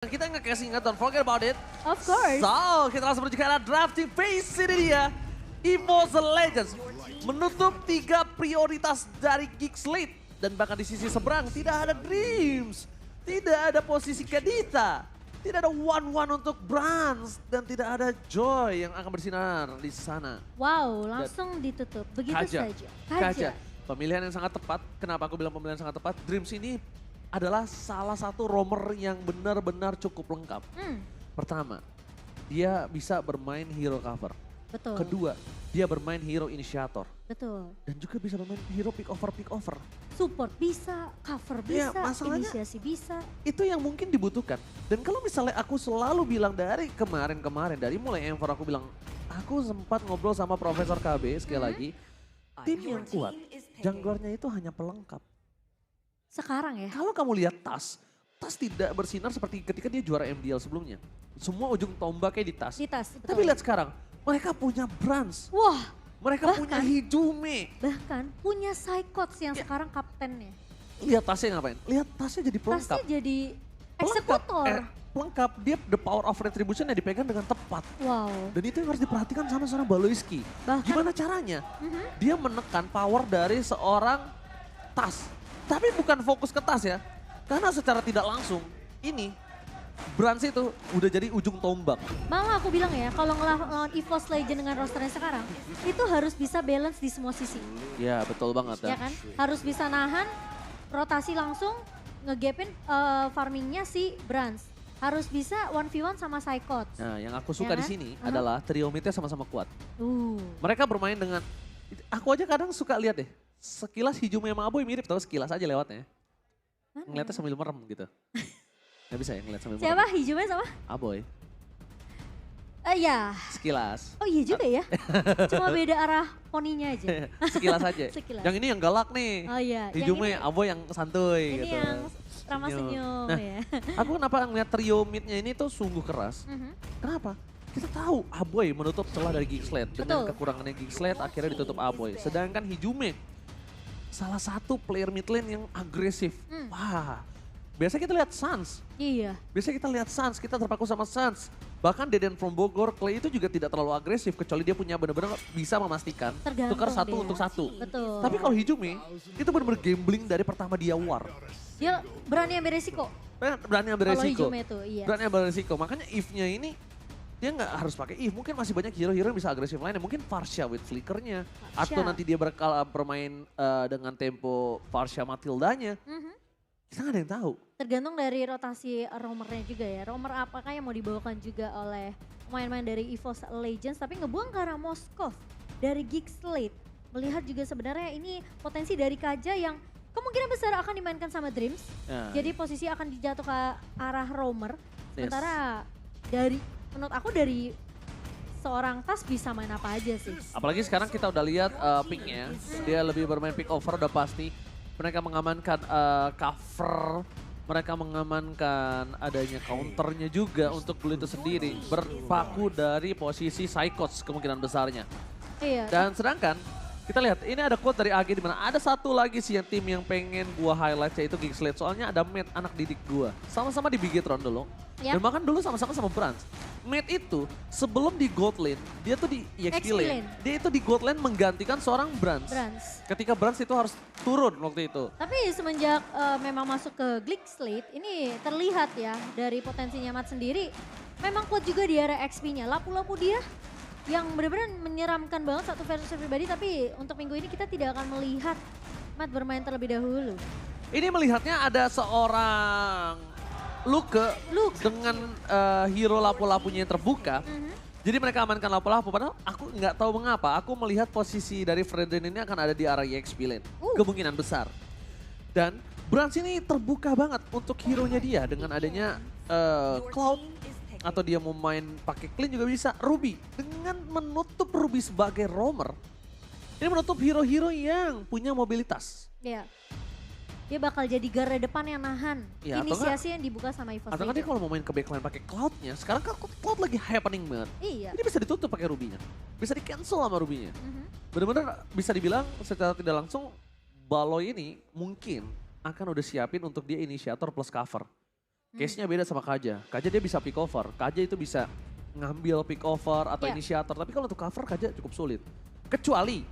Kita nge-casing, don't forget about it. Of course. So, kita langsung menuju ke arah drafting phase ini dia. EVOS Legends menutup 3 prioritas dari Geek Slate. Dan bahkan di sisi seberang tidak ada Dreams. Tidak ada posisi Kadita. Tidak ada one-one untuk Brans. Dan tidak ada Joy yang akan bersinar di sana. Wow, langsung ditutup. Begitu Kaja. saja. Kaja. Pemilihan yang sangat tepat. Kenapa aku bilang pemilihan sangat tepat? Dreams ini adalah salah satu roamer yang benar-benar cukup lengkap. Pertama, dia bisa bermain hero cover. Betul. Kedua, dia bermain hero initiator. Betul. Dan juga bisa bermain hero pick over. Support bisa, cover Iya, bisa, masalahnya- inisiasi bisa. Itu yang mungkin dibutuhkan. Dan kalau misalnya aku selalu bilang dari kemarin, dari mulai M4 aku bilang, aku sempat ngobrol sama Profesor KB sekali lagi, tim yang kuat, junglernya itu hanya pelengkap. Sekarang ya. Kalau kamu lihat Tas tidak bersinar seperti ketika dia juara MDL sebelumnya. Semua ujung tombaknya di Tas. Di tas. Betul. Tapi lihat sekarang, mereka punya Brans, Wah, mereka punya Hijume. bahkan punya Psychots yang sekarang kaptennya. Lihat tasnya ngapain? Lihat tasnya jadi pelengkap. Tasnya jadi Pelengkap, eksekutor. pelengkap, dia the power of retribution yang dipegang dengan tepat. Wow. Dan itu yang harus diperhatikan sama seorang Baloiski. Bahkan- Gimana caranya? Dia menekan power dari seorang Tas. Tapi bukan fokus ke Tas ya. Karena secara tidak langsung, ini Brans itu udah jadi ujung tombak. Malah aku bilang ya, kalau ngelawan EVOS Legend dengan rosternya sekarang, itu harus bisa balance di semua sisi. Ya betul banget Ya kan? Harus bisa nahan, rotasi langsung, ngegapin farmingnya si Brans. Harus bisa 1v1 sama Psychots. Nah yang aku suka Ya di kan? sini adalah trio midnya sama-sama kuat. Uh, Mereka bermain dengan, aku aja kadang suka lihat deh. Sekilas Hijume sama Aboy mirip tau, sekilas aja lewatnya. mana Ngeliatnya ya? sambil merem gitu. Gak bisa ya ngeliat sambil Siapa? merem. Hijaunya sama? Aboy, Ya. sekilas. Oh iya juga ya. Cuma beda arah poninya aja. Sekilas aja. Sekilas. Yang ini yang galak nih. Oh iya. Hijume, Yang Aboy yang santuy ini gitu. yang ramah senyum Nah, ya. aku kenapa ngeliat trio midnya ini tuh sungguh keras. Mhm. Kenapa? Kita tahu Aboy menutup celah dari Geek Slate. Dengan Betul. kekurangannya Geek Slate akhirnya ditutup Aboy. Sedangkan Hijume salah satu player mid lane yang agresif. Wah, biasanya kita lihat Sans. Iya. Biasanya kita lihat Sans, kita terpaku sama Sans. Bahkan Deden from Bogor, Clay itu juga tidak terlalu agresif. Kecuali dia punya benar-benar bisa memastikan. Tergantung Tukar satu dia. untuk satu. Betul. Tapi kalau Hijume, itu benar-benar gambling dari pertama dia war. Dia berani ambil resiko. Berani ambil Kalau resiko. Hijume itu, iya. Berani ambil resiko. Makanya if-nya ini, dia nggak harus pakai if. Mungkin masih banyak hero-hero yang bisa agresif lainnya. Mungkin Farsha with flickernya. Atau nanti dia bermain dengan tempo Farsha Matildanya. Mhm. Kita nggak ada yang tahu. Tergantung dari rotasi roamernya juga ya. Roamer apakah yang mau dibawakan juga oleh pemain-pemain dari EVOS Legends. Tapi ngebuang ke arah Moskov dari Geek Slate. Melihat juga sebenarnya ini potensi dari Kaja yang kemungkinan besar akan dimainkan sama Dreams. Nah, Jadi posisi akan dijatuh ke arah roamer. Yes. Sementara menurut aku dari seorang Tas bisa main apa aja sih. apalagi sekarang kita udah lihat picknya. Dia lebih bermain pick over udah pasti. Mereka mengamankan cover. Mereka mengamankan adanya counternya juga untuk Blue itu sendiri. Berpaku dari posisi Psychots kemungkinan besarnya. Iya. Dan sedangkan kita lihat ini ada quote dari AG di mana ada satu lagi sih yang tim yang pengen gua highlight yaitu Geek Slate. Soalnya ada Matt anak didik gua. Sama-sama di Bigetron dulu. Ya. Dan bahkan dulu sama-sama sama Brans. Matt itu sebelum di Gold Lane, dia tuh di EXP XP Lane. Lane. Dia itu di Gold Lane menggantikan seorang Brans. Brans. Ketika Brans itu harus turun waktu itu. Tapi semenjak memang masuk ke Geek Slate, ini terlihat ya dari potensinya Matt sendiri. Memang kuat juga di area XP-nya. Lapu-lapu dia yang benar-benar menyeramkan banget satu versus pribadi. Tapi untuk minggu ini kita tidak akan melihat Matt bermain terlebih dahulu. Ini melihatnya ada seorang Luke dengan hero lapu-lapunya yang terbuka. Jadi mereka amankan lapu-lapu, padahal aku nggak tahu mengapa. Aku melihat posisi dari Fredrin ini akan ada di arah EXP lane. Kemungkinan besar. Dan Brans ini terbuka banget untuk hero-nya dia dengan adanya Cloud. Atau dia mau main pakai clean juga bisa. Ruby, dengan menutup Ruby sebagai roamer. Ini menutup hero-hero yang punya mobilitas. Iya. Dia bakal jadi garda depan yang nahan. Ya, atau Inisiasi yang dibuka sama EVOS Atau kan dia Legends. kalau mau main ke backline pakai Cloud-nya, sekarang kan Cloud lagi happening banget. Iya. Ini bisa ditutup pakai Ruby-nya. Bisa di cancel sama Ruby-nya. Mhm. Bener-bener bisa dibilang secara tidak langsung Baloy ini mungkin akan udah siapin untuk dia inisiator plus cover. Case-nya beda sama Kaja. Kaja dia bisa pick over. Kaja itu bisa ngambil pick over atau Ya. inisiator. Tapi kalau untuk cover Kaja cukup sulit. Kecuali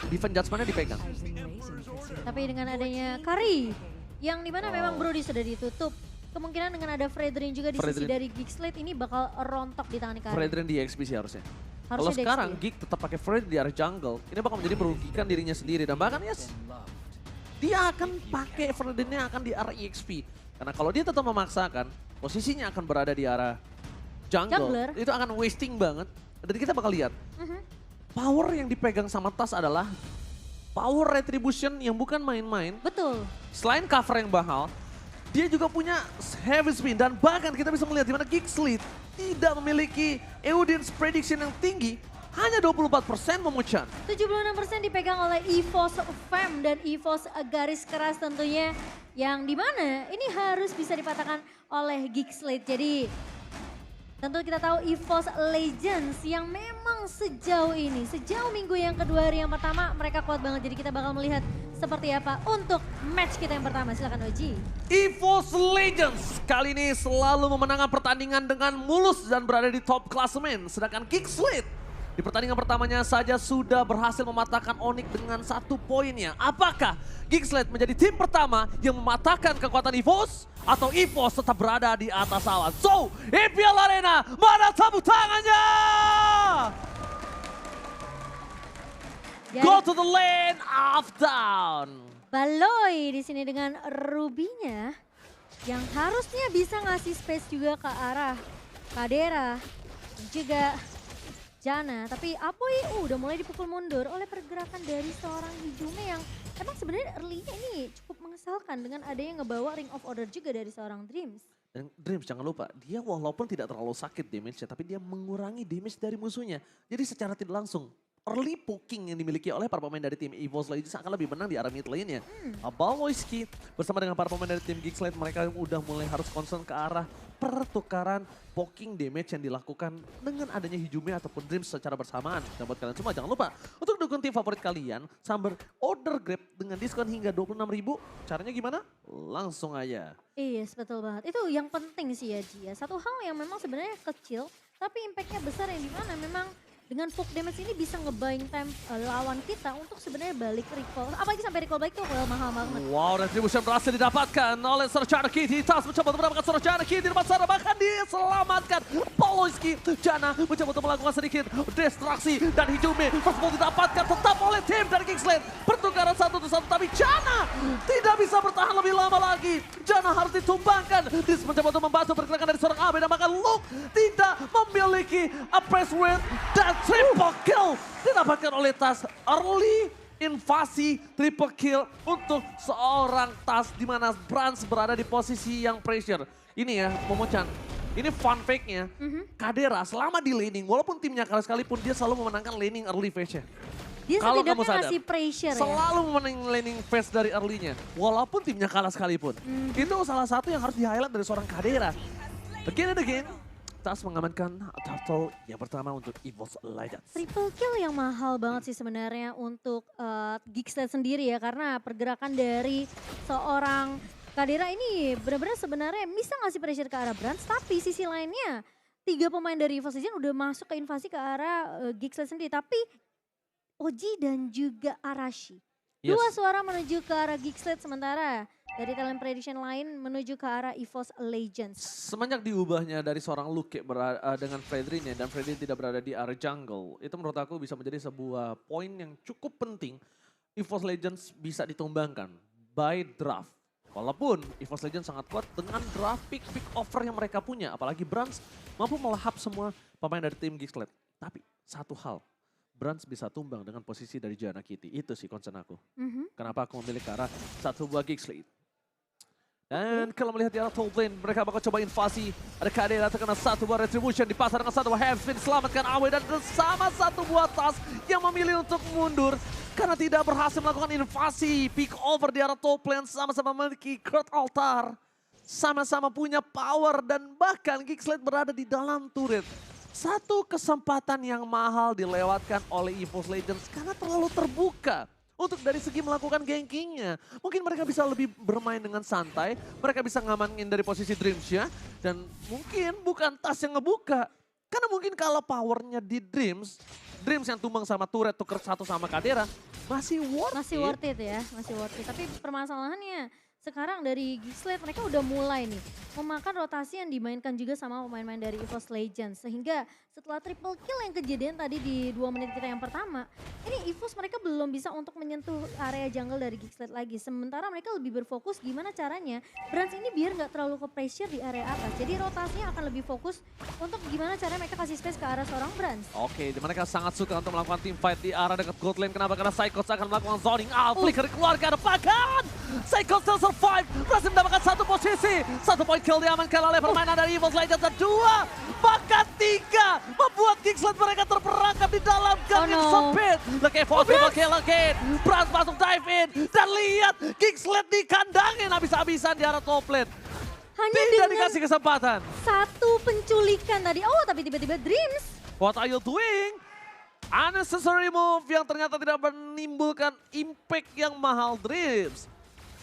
defense judgment-nya dipegang. Tapi dengan adanya Kari, yang dimana memang Brody sudah ditutup. Kemungkinan dengan ada Fredrin juga di sisi Fredrin. dari Geekslate ini bakal rontok di tangan Kari. Fredrin di XP sih harusnya. Kalau Harusnya di sekarang XP. Geek tetap pakai Fred di area jungle, ini bakal menjadi merugikan dirinya sendiri. Dan bahkan yes, dia akan pakai Fredrinnya akan di area EXP. Karena kalau dia tetap memaksakan, posisinya akan berada di arah Jungler. jungle. Itu akan wasting banget. Dan kita bakal lihat, power yang dipegang sama Tas adalah power retribution yang bukan main-main. Betul. Selain cover yang mahal, dia juga punya heavy spin dan bahkan kita bisa melihat di mana Geekslate tidak memiliki audience prediction yang tinggi, hanya 24% memucan. 76% dipegang oleh EVOS Fam dan EVOS garis keras tentunya. Yang dimana ini harus bisa dipatahkan oleh Geekslate. Jadi tentu kita tahu EVOS Legends yang memang sejauh ini, sejauh minggu yang kedua, hari yang pertama mereka kuat banget. Jadi kita bakal melihat seperti apa untuk match kita yang pertama. Silakan Oji. EVOS Legends kali ini selalu memenangkan pertandingan dengan mulus dan berada di top klasemen. Sedangkan Geekslate di pertandingan pertamanya saja sudah berhasil mematahkan Onyx dengan 1 poinnya. Apakah Geekslate menjadi tim pertama yang mematahkan kekuatan EVOS? Atau EVOS tetap berada di atas awan? So, EPL Arena, mana tepuk tangannya? Jadi, Go to the lane of down. Baloy di sini dengan Rubinya yang harusnya bisa ngasih space juga ke arah Kadera dan juga Jana. Tapi Apoy udah mulai dipukul mundur oleh pergerakan dari seorang Hijume yang emang sebenarnya early-nya ini cukup mengesalkan dengan adanya ngebawa Ring of Order juga dari seorang Dreams. Dan Dreams jangan lupa, dia walaupun tidak terlalu sakit damage-nya, tapi dia mengurangi damage dari musuhnya. Jadi secara tidak langsung, early poking yang dimiliki oleh para pemain dari tim EVOS Legends akan lebih menang di arah mid lane-nya. Balloyski bersama dengan para pemain dari tim Geekslate, mereka udah mulai harus concern ke arah pertukaran poking damage yang dilakukan dengan adanya Hijume ataupun Dreams secara bersamaan. Dan buat kalian semua jangan lupa untuk dukung tim favorit kalian, Samber order Grab dengan diskon hingga 26.000. Caranya gimana? Langsung aja. Iya, betul banget. Itu yang penting sih ya Ji. Satu hal yang memang sebenarnya kecil, tapi impactnya besar yang dimana memang dengan poke damage ini bisa nge-buying time lawan kita untuk sebenarnya balik recall. Apalagi sampai recall balik tuh mahal banget. Wow, retribution berhasil didapatkan oleh Serjana Kitty. Tas mencoba untuk mendapatkan Serjana Kitty di sana, bahkan diselamatkan. Poloski, Jana mencoba untuk melakukan sedikit distraksi dan Hijume tersebut didapatkan tetap oleh tim dari Geekslate. Pertukaran 1-1 tapi Jana tidak bisa bertahan lebih lama lagi. Jana harus ditumbangkan. Dis mencoba untuk membantu pergerakan dari seorang Abe dan bahkan Luke tidak memiliki a press rate dan triple kill didapatkan oleh Tas. Early invasi triple kill untuk seorang Tas di mana Brans berada di posisi yang pressure. Ini ya, Momochan. Ini fun fact-nya, Kadera selama di laning, walaupun timnya kalah sekalipun, dia selalu memenangkan laning early phase-nya. Dia Kalau kamu setidaknya sadar, ngasih pressure ya. selalu memenang laning phase dari early-nya, walaupun timnya kalah sekalipun. Itu salah satu yang harus di-highlight dari seorang Kadera. Again and again, Tas mengamankan turtle yang pertama untuk EVOS Legends. Triple kill yang mahal banget sih sebenarnya untuk Geekslate sendiri ya. Karena pergerakan dari seorang Kadera ini benar-benar sebenarnya bisa ngasih pressure ke arah Brans. Tapi sisi lainnya 3 pemain dari EVOS Legends udah masuk ke invasi ke arah Geekslate sendiri. Tapi Oji dan juga Arashi. Yes. Dua suara menuju ke arah Geekslate sementara dari talent prediction lain menuju ke arah EVOS Legends. Semenjak diubahnya dari seorang Luke dengan Fredrin dan Fredrin tidak berada di area jungle, itu menurut aku bisa menjadi sebuah poin yang cukup penting. EVOS Legends bisa ditumbangkan by draft. Walaupun EVOS Legends sangat kuat dengan draft pick over yang mereka punya. Apalagi Brans mampu melahap semua pemain dari tim Geekslate. Tapi satu hal, Brans bisa tumbang dengan posisi dari Jana Kitty. Itu sih concern aku. Kenapa aku memilih ke arah satu buah Geekslate. Dan kalau melihat di arah top lane, mereka bakal coba invasi. Ada Kadera terkena satu buah retribution di pasar dengan satu buah heavy spin. Selamatkan Awe dan sama satu buah Tas yang memilih untuk mundur. Karena tidak berhasil melakukan invasi. Pick over di arah top lane sama-sama memiliki Kurt Altar. Sama-sama punya power dan bahkan Geekslate berada di dalam turret. Satu kesempatan yang mahal dilewatkan oleh EVOS Legends karena terlalu terbuka. untuk dari segi melakukan gankingnya. Mungkin mereka bisa lebih bermain dengan santai, mereka bisa ngamanin dari posisi Dreams ya. Dan mungkin bukan Tas yang ngebuka. Karena mungkin kalau powernya di Dreams yang tumbang sama turret tuker satu sama Kadera, masih worth Masih it. worth it ya, masih worth it. Tapi permasalahannya sekarang dari Geekslate mereka udah mulai nih memakan rotasi yang dimainkan juga sama pemain-pemain dari EVOS Legends. Sehingga setelah triple kill yang kejadian tadi di 2 menit kita yang pertama, ini EVOS mereka belum bisa untuk menyentuh area jungle dari Geekslate lagi. Sementara mereka lebih berfokus gimana caranya Brands ini biar nggak terlalu ke pressure di area atas. Jadi rotasinya akan lebih fokus untuk gimana caranya mereka kasih space ke arah seorang Brands. Oke, mereka sangat suka untuk melakukan team fight di arah dekat gold lane. Kenapa? Karena Psychos akan melakukan zoning out. Flicker keluarga depan. Psychos still survive. Berhasil mendapatkan satu posisi. 1 point kill diamankan oleh permainan dari EVOS Legends. Dan 2, bahkan 3. Membuat Geekslate mereka terperangkap di dalam gang yang sempit. Look at EVOS, triple kill again. Brans masuk dive in. Dan lihat Geekslate dikandangin habis-habisan di arah top lane. Hanya Tidak dengan dikasih kesempatan. satu penculikan tadi. Oh, tapi tiba-tiba Dreams. What are you doing? Unnecessary move yang ternyata tidak menimbulkan impact yang mahal Dreams.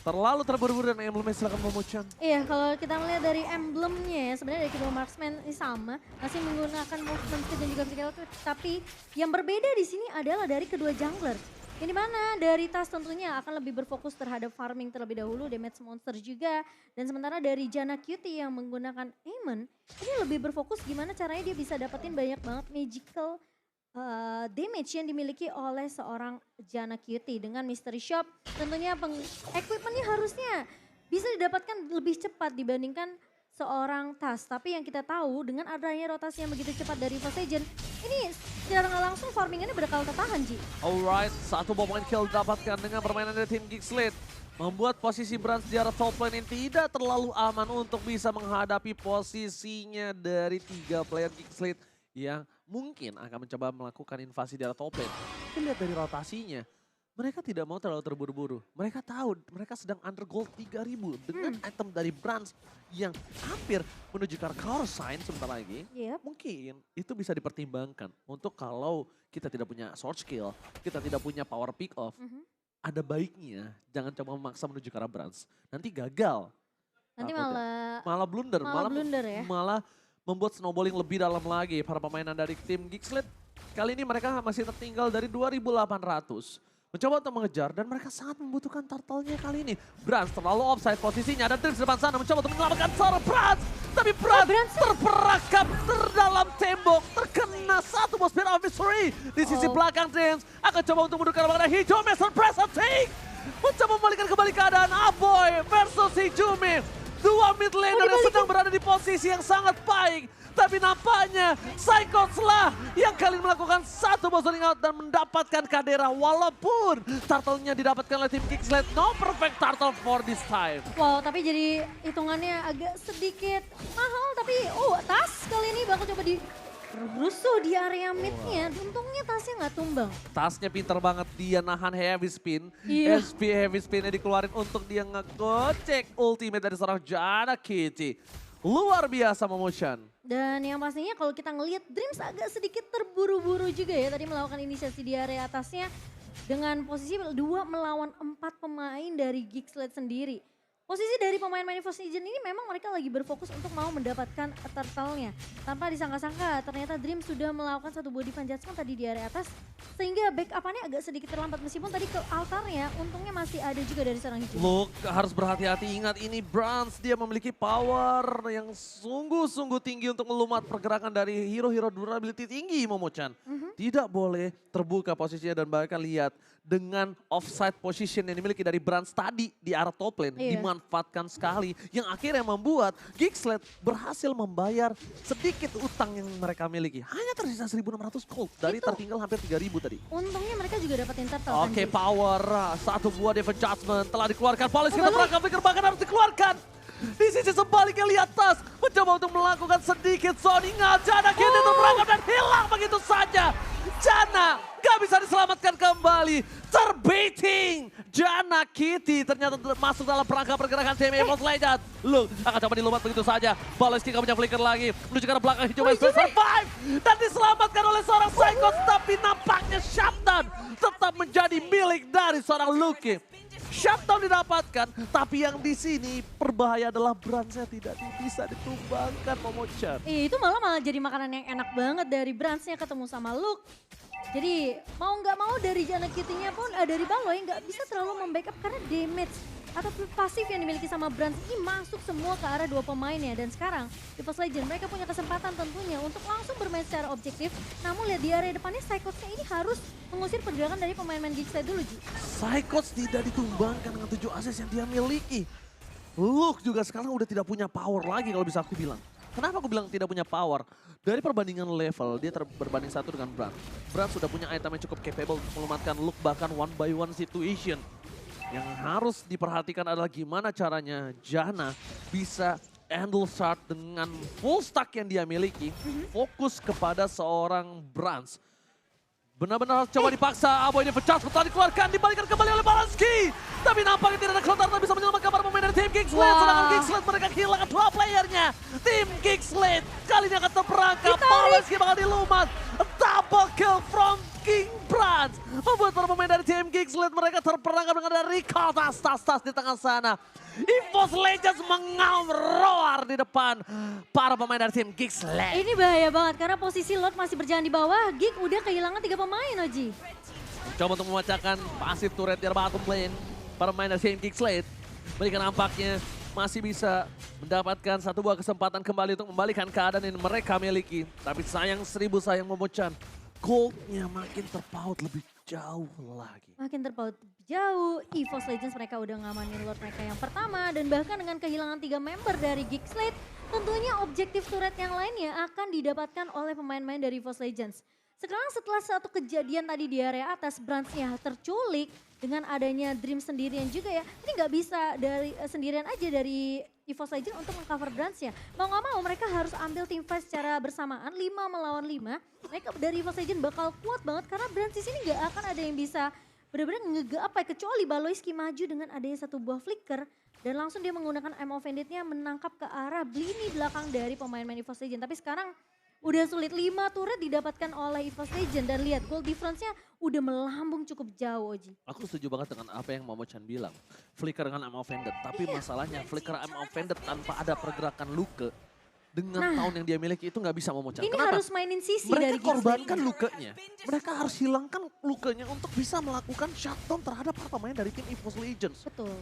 Terlalu terburu-buru dan emblemnya silakan memucang. Iya, kalau kita melihat dari emblemnya ya, sebenarnya dari kedua marksman ini sama, masih menggunakan movement speed dan juga physical, tapi yang berbeda di sini adalah dari kedua jungler. Ini mana dari Tas tentunya akan lebih berfokus terhadap farming terlebih dahulu, damage monster juga. Dan sementara dari Janna Cutie yang menggunakan Aemon, ini lebih berfokus gimana caranya dia bisa dapetin banyak banget magical damage yang dimiliki oleh seorang Janna Cutie. Dengan Mystery Shop tentunya equipmentnya harusnya bisa didapatkan lebih cepat dibandingkan seorang Tas. Tapi yang kita tahu dengan adanya rotasi yang begitu cepat dari EVOS Legends, ini secara nggak langsung farmingannya bakal tertahan, Ji. Alright, 1 point kill didapatkan dengan permainan dari tim Geekslate. Membuat posisi Brands di arah top lane ini tidak terlalu aman untuk bisa menghadapi posisinya dari 3 player Geekslate yang mungkin akan mencoba melakukan invasi di arah top lane. Kita lihat dari rotasinya, mereka tidak mau terlalu terburu-buru. Mereka tahu mereka sedang under gold 3000 dengan item dari Brands yang hampir menuju ke arah counter sign sebentar lagi. Yep. Mungkin itu bisa dipertimbangkan untuk kalau kita tidak punya sword skill, kita tidak punya power pick off. Ada baiknya jangan coba memaksa menuju ke arah Brands. Nanti gagal. Nanti Takutnya. malah blunder. blunder ya. Malah membuat snowballing lebih dalam lagi para pemainan dari tim Geekslate. Kali ini mereka masih tertinggal dari 2.800. Mencoba untuk mengejar dan mereka sangat membutuhkan turtle-nya kali ini. Brands terlalu offside posisinya dan Dreams di depan sana mencoba untuk menyelamatkan seorang Brands. Tapi Brands terperangkap terdalam tembok. Terkena satu bos spear of mystery. Di sisi belakang Dreams akan coba untuk mendukung kepada hijau. Master Press Take. Mencoba membalikkan kembali keadaan Aboy versus Hijumi. 2 mid laner yang sedang berada di posisi yang sangat baik. Tapi nampaknya Psychos lah yang kali ini melakukan satu bosoning out dan mendapatkan Kadera. Walaupun turtle-nya didapatkan oleh tim Geekslate. No perfect turtle for this time. Wow, tapi jadi hitungannya agak sedikit mahal. Tapi Tas kali ini bakal coba rusuh di area mid-nya. Untungnya Tasnya nggak tumbang. Tasnya pinter banget, dia nahan heavy spin. Iya. SP heavy spinnya dikeluarin untuk dia ngegocek ultimate dari seorang Janna Cutie. Luar biasa Momotion. Dan yang pastinya kalau kita ngelihat Dreams agak sedikit terburu-buru juga ya. Tadi melakukan inisiasi di area atasnya dengan posisi 2 melawan 4 pemain dari Geekslate sendiri. Posisi dari pemain-pemain EVOS Legends ini memang mereka lagi berfokus untuk mau mendapatkan turtle-nya. Tanpa disangka-sangka ternyata Dreams sudah melakukan satu body fan judgment tadi di area atas. Sehingga backup-annya agak sedikit terlambat meskipun tadi ke altarnya untungnya masih ada juga dari seorang hijau. Look, harus berhati-hati, ingat ini Brands, dia memiliki power yang sungguh-sungguh tinggi untuk melumat pergerakan dari hero-hero durability tinggi Momo-chan. Tidak boleh terbuka posisinya dan bahkan lihat dengan offside position yang dimiliki dari Brands tadi di arah top lane dimanfaatkan sekali. Yang akhirnya membuat Geekslate berhasil membayar sedikit utang yang mereka miliki. Hanya tersisa 1.600 gold dari tertinggal hampir 3.000 tadi. Untungnya mereka juga dapatin turtle. Oke, power. Satu buah Devon Judgment telah dikeluarkan. Palis kita perangkap Flicker bahkan harus dikeluarkan. Di sisi sebaliknya lihat Tas mencoba untuk melakukan sedikit zoning out. Janna Cutie terperangkap dan hilang begitu saja. Janna gak bisa diselamatkan kembali. Terbaiting Jana Kitty ternyata masuk dalam perangkap pergerakan tim EVOS Legends. Look, akan coba dilumat begitu saja. Baleski gak punya flicker lagi. Menuju ke arah belakang, Hijau bisa survive. Dan diselamatkan oleh seorang Psychos. Tapi nampaknya shutdown tetap menjadi milik dari seorang Lucky. Shutdown didapatkan, tapi yang di sini berbahaya adalah Bransnya tidak bisa ditumbangkan, Momochan. Itu malah jadi makanan yang enak banget dari Bransnya ketemu sama Luke. Jadi mau nggak mau dari Jana Kitty-nya pun dari Baloy nggak bisa terlalu membackup karena damage atau pasif yang dimiliki sama Brans ini masuk semua ke arah dua pemainnya. Dan sekarang EVOS Legends mereka punya kesempatan tentunya untuk langsung bermain secara objektif. Namun lihat di area depannya Psychos-nya ini harus mengusir pergerakan dari pemain-pemain Geekslide dulu, Ji. Psychos tidak ditumbangkan dengan 7 ases yang dia miliki. Luke juga sekarang udah tidak punya power lagi kalau bisa aku bilang. Kenapa aku bilang tidak punya power? Dari perbandingan level, dia berbanding satu dengan Brand. Brand sudah punya item yang cukup capable untuk melumatkan Luke bahkan one by one situation. Yang harus diperhatikan adalah gimana caranya Jana bisa handle shard dengan full stack yang dia miliki. Fokus kepada seorang Brand. Benar-benar coba dipaksa, Abo ini pecah, sebentar dikeluarkan, dibalikan kembali oleh Balansky. Tapi nampaknya tidak ada Clotar tak bisa menyelamatkan para pemain dari tim Geekslide. Sedangkan Geekslide mereka kehilangan 2 playernya. Tim Geekslide kali ini akan terperangkap, Balansky bakal dilumat. Double kill from King Brand. Membuat para pemain dari tim Geekslide mereka terperangkap dengan ada recall tas di tengah sana. EVOS Legends mengaum roar di depan para pemain dari tim Geekslide. Ini bahaya banget karena posisi Lord masih berjalan di bawah. Geek udah kehilangan 3 pemain, Oji. Coba untuk memecahkan pasif turret di bottom lane. Para pemain dari tim Geekslide. Mereka nampaknya masih bisa mendapatkan satu buah kesempatan kembali untuk membalikan keadaan yang mereka miliki. Tapi sayang 1000 sayang Momochan. Goldnya makin terpaut lebih jauh lagi. Makin terpaut jauh, EVOS Legends mereka udah ngamanin Lord mereka yang pertama. Dan bahkan dengan kehilangan 3 member dari Geekslide, tentunya objektif turret yang lainnya akan didapatkan oleh pemain-pemain dari EVOS Legends. Sekarang setelah satu kejadian tadi di area atas, Bransnya terculik dengan adanya Dream sendirian juga ya. Ini nggak bisa dari sendirian aja dari EVOS Legends untuk mengcover Bransnya. Mau nggak mau mereka harus ambil team fight secara bersamaan 5 melawan 5. Mereka dari EVOS Legends bakal kuat banget karena Brans di sini nggak akan ada yang bisa benar-benar nge-apa kecuali Baloyski maju dengan adanya satu buah flicker. Dan langsung dia menggunakan I'm Offended-nya menangkap ke arah Blini belakang dari pemain-pemain EVOS Legends. Tapi sekarang udah sulit, 5 turret didapatkan oleh EVOS Legends. Dan lihat goal difference-nya udah melambung cukup jauh, Oji. Aku setuju banget dengan apa yang Momochan bilang. Flicker dengan I'm Offended. Tapi masalahnya flicker I'm Offended tanpa ada pergerakan Luke. Dengan tahun yang dia miliki itu nggak bisa Momochan. Ini Kenapa? harus mainin sisi Mereka dari korbankan Lukenya. Mereka harus hilangkan Lukenya untuk bisa melakukan shutdown terhadap para pemain dari tim EVOS Legends. Betul.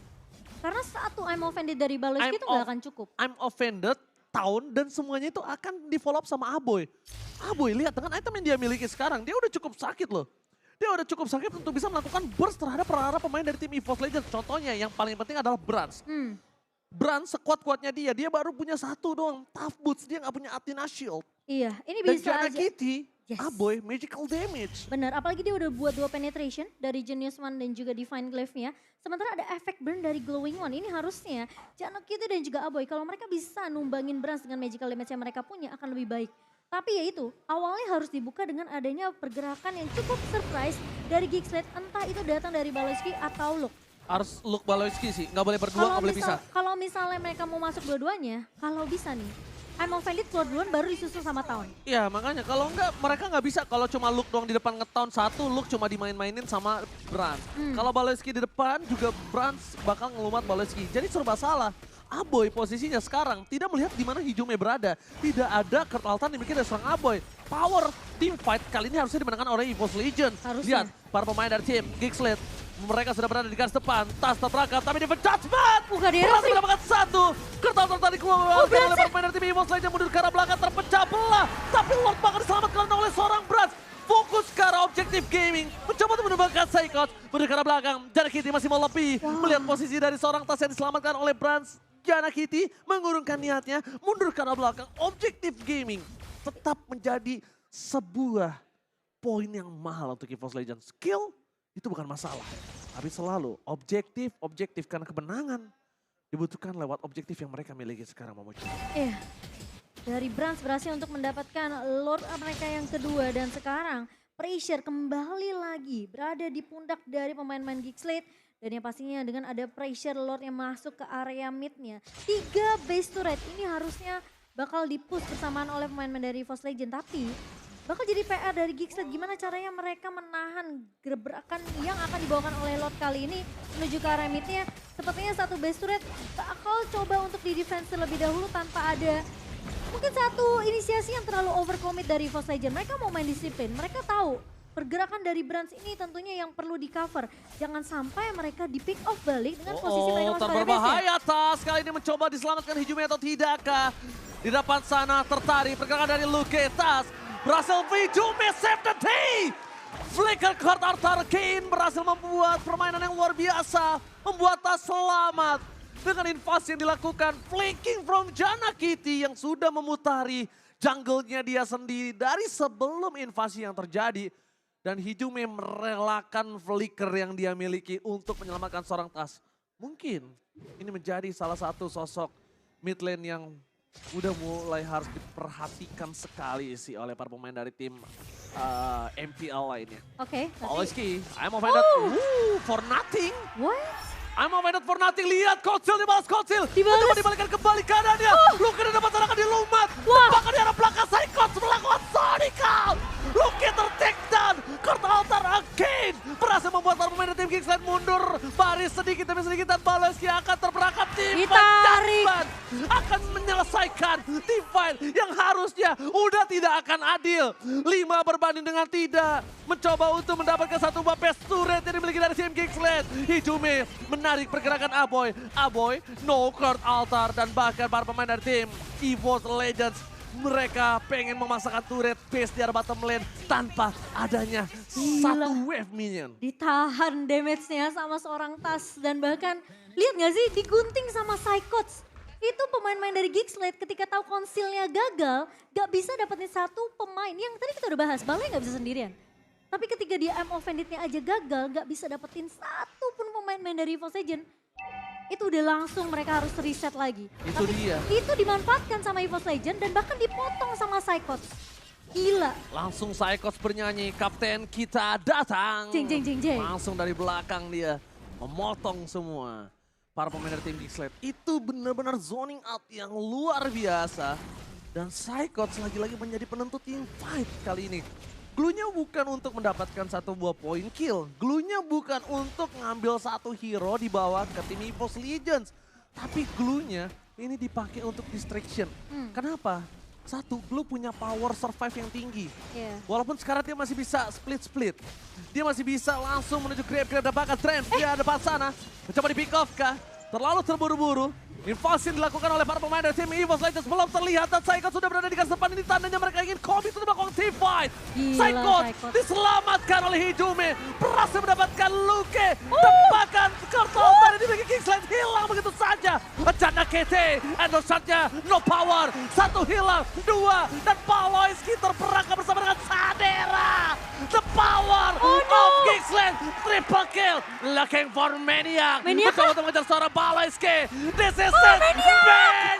Karena satu I'm Offended dari Baloyski itu nggak akan cukup. I'm Offended, tahun dan semuanya itu akan di follow up sama Aboy. Aboy lihat dengan item yang dia miliki sekarang, dia udah cukup sakit loh. Dia udah cukup sakit untuk bisa melakukan burst terhadap para pemain dari tim EVOS Legends. Contohnya yang paling penting adalah Brans. Brans sekuat-kuatnya dia baru punya satu doang, Tough Boots, dia nggak punya Athena Shield. Iya, ini Dan bisa Jana aja. Kitty, Yes. Aboy, magical damage. Benar, apalagi dia udah buat 2 penetration dari Genius One dan juga Divine Glaive-nya. Sementara ada efek burn dari Glowing One. Ini harusnya Jana Kitty dan juga Aboy kalau mereka bisa numbangin Brans dengan magical damage yang mereka punya akan lebih baik. Tapi ya itu, awalnya harus dibuka dengan adanya pergerakan yang cukup surprise dari Geekslide. Entah itu datang dari Baloyski atau Luke. Harus Luke Baloyski sih, nggak boleh berdua, nggak boleh pisah. Kalau misalnya mereka mau masuk dua-duanya, kalau bisa nih, I'm Offended keluar duluan baru disusul sama Town. Iya makanya kalau enggak mereka nggak bisa kalau cuma Luke doang di depan nge-town satu, Luke cuma dimain-mainin sama Brans. Kalau Baloyski di depan juga Brans bakal ngelumat Baloyski. Jadi serba salah. Aboy posisinya sekarang tidak melihat di mana Hijaume berada. Tidak ada Kurt Altan dimiliki dari seorang Aboy. Power team fight kali ini harusnya dimenangkan oleh EVOS Legends. Harusnya. Lihat para pemain dari tim Geekslide. Mereka sudah berada di garis depan, Tas terperangkap, tapi di judgment. Kadira Brans sih. mendapatkan satu. Kurt Altan tadi keluar oleh para pemain dari tim EVOS Legends mundur ke arah belakang terpecah belah. Tapi Lord bakal diselamatkan oleh seorang Brans. Fokus ke arah objektif gaming. Mencoba untuk menembakkan Psychos. Mundur ke arah belakang. Jana Kitty masih mau lebih. Melihat posisi dari seorang Tas yang diselamatkan oleh Brans. Jana Kitty mengurungkan niatnya. Mundur ke arah belakang. Objektif gaming tetap menjadi sebuah poin yang mahal untuk EVOS Legends. Skill itu bukan masalah. Tapi selalu objektif karena kemenangan dibutuhkan lewat objektif yang mereka miliki sekarang, Momochan. Iya. Dari Brans berhasil untuk mendapatkan Lord mereka yang kedua dan sekarang pressure kembali lagi berada di pundak dari pemain-pemain Geekslide Dan yang pastinya dengan ada pressure Lord yang masuk ke area midnya. 3 base turret ini harusnya bakal di-push bersamaan oleh pemain-pemain dari Force Legend. Tapi bakal jadi PR dari Gigsled gimana caranya mereka menahan gebrakan yang akan dibawakan oleh Lord kali ini menuju ke area midnya. Sepertinya satu base turret bakal coba untuk di-defense terlebih dahulu tanpa ada mungkin satu inisiasi yang terlalu overcommit dari Force Legend. Mereka mau main disiplin, mereka tahu pergerakan dari Brands ini tentunya yang perlu di cover. Jangan sampai mereka di pick off balik dengan posisi mereka masuk area base. Berbahaya Tas, kali ini mencoba diselamatkan Hijume atau tidakkah? Di depan sana tertarik pergerakan dari Luke. Tas berhasil Hijume save the day. Flicker card Arthur Kane berhasil membuat permainan yang luar biasa. Membuat Tas selamat. Dengan invasi yang dilakukan, flanking from Janna Kitty yang sudah memutari jungle-nya dia sendiri dari sebelum invasi yang terjadi. Dan Hijume merelakan flicker yang dia miliki untuk menyelamatkan seorang Tas. Mungkin ini menjadi salah satu sosok mid lane yang udah mulai harus diperhatikan sekali sih oleh para pemain dari tim MPL lainnya. Oke. Polski, I'm offended for nothing. What? I'm offended for nothing. Lihat Kocil dibalas Kocil. Dibalas. Dibalikan kembali keadaannya. Luke di depan sana akan dilumat. Wah. Bahkan di arah belakang Psychos melakukan Sonical. Luke ter-take down. Kurt Altar again. Berhasil membuat para pemain dari tim Gigsled mundur. Baris sedikit demi sedikit dan Baloski akan terperangkap. Ditarik. Akan menyelesaikan team fight yang harusnya udah tidak akan adil. 5 berbanding dengan tidak. Mencoba untuk mendapatkan satu buah best turret yang dimiliki dari tim Gigsled. Hijume menarik pergerakan Aboy. Aboy, no Kurt Altar dan bahkan para pemain dari tim EVOS Legends. Mereka pengen memasangkan turret base di arah bottom lane tanpa adanya satu wave minion. Ditahan damage-nya sama seorang Tas dan bahkan lihat gak sih digunting sama Psychots. Itu pemain-pemain dari Gigsled ketika tahu konsilnya gagal gak bisa dapetin satu pemain yang tadi kita udah bahas, Balai gak bisa sendirian. Tapi ketika dia I'm offended-nya aja gagal gak bisa dapetin satu pun pemain-pemain dari Force Legend. Itu udah langsung mereka harus reset lagi. Itu dia. Itu dimanfaatkan sama EVOS Legend dan bahkan dipotong sama Psychots. Gila. Langsung Psychos bernyanyi, kapten kita datang. Jeng jeng jeng jeng. Langsung dari belakang dia memotong semua para pemain dari tim Gigsled. Itu benar-benar zoning out yang luar biasa. Dan Psychos lagi-lagi menjadi penentu team fight kali ini. Glue-nya bukan untuk mendapatkan satu buah point kill. Glue-nya bukan untuk ngambil satu hero dibawa ke tim EVOS Legends. Tapi glue-nya ini dipakai untuk distraction. Kenapa? Satu, Glue punya power survive yang tinggi. Walaupun sekarang dia masih bisa split-split. Dia masih bisa langsung menuju grab-grab dan bahkan trend. Dia depan sana. Mencoba di pick off kah? Terlalu terburu-buru. Invasi dilakukan oleh para pemain dari tim EVOS Legends belum terlihat dan Psychos sudah berada di garis depan. Ini tandanya mereka ingin komit untuk melakukan team fight. Psychos diselamatkan oleh Hijume. Berhasil mendapatkan Luke. Tebakan Kurtal tadi dimiliki Gigsled hilang begitu saja. Janna KT, endo shotnya no power. Satu hilang, dua. Dan Paloyski terperangkap bersama dengan Sadera. The power of Gigsled. Triple kill. Looking for Maniac. Mencoba untuk mengejar seorang Paloyski. This is Maniac!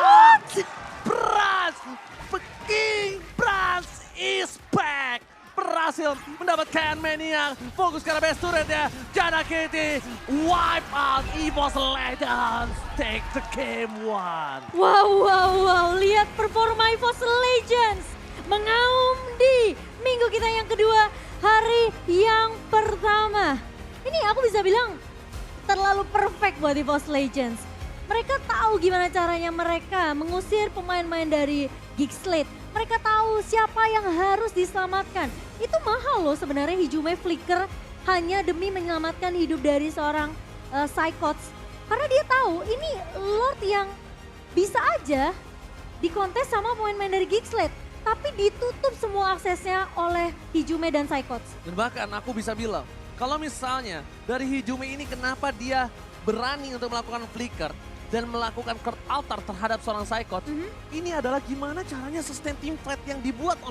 What? King Brands is back! Berhasil mendapatkan Maniac. Fokus ke arah base turretnya. Janna Kitty wipe out EVOS Legends. Take the game one. Wow. Lihat performa EVOS Legends. Mengaum di minggu kita yang kedua, hari yang pertama. Ini aku bisa bilang terlalu perfect buat EVOS Legends. Mereka tahu gimana caranya mereka mengusir pemain-pemain dari Gigsled. Mereka tahu siapa yang harus diselamatkan. Itu mahal loh sebenarnya Hijume flicker hanya demi menyelamatkan hidup dari seorang Psychots. Karena dia tahu ini Lord yang bisa aja dikontes sama pemain-pemain dari Gigsled. Tapi ditutup semua aksesnya oleh Hijume dan Psychots. Dan bahkan aku bisa bilang, kalau misalnya dari Hijume ini kenapa dia berani untuk melakukan flicker dan melakukan Kurt Altar terhadap seorang Psychot, ini adalah gimana caranya sustain team fight yang dibuat oleh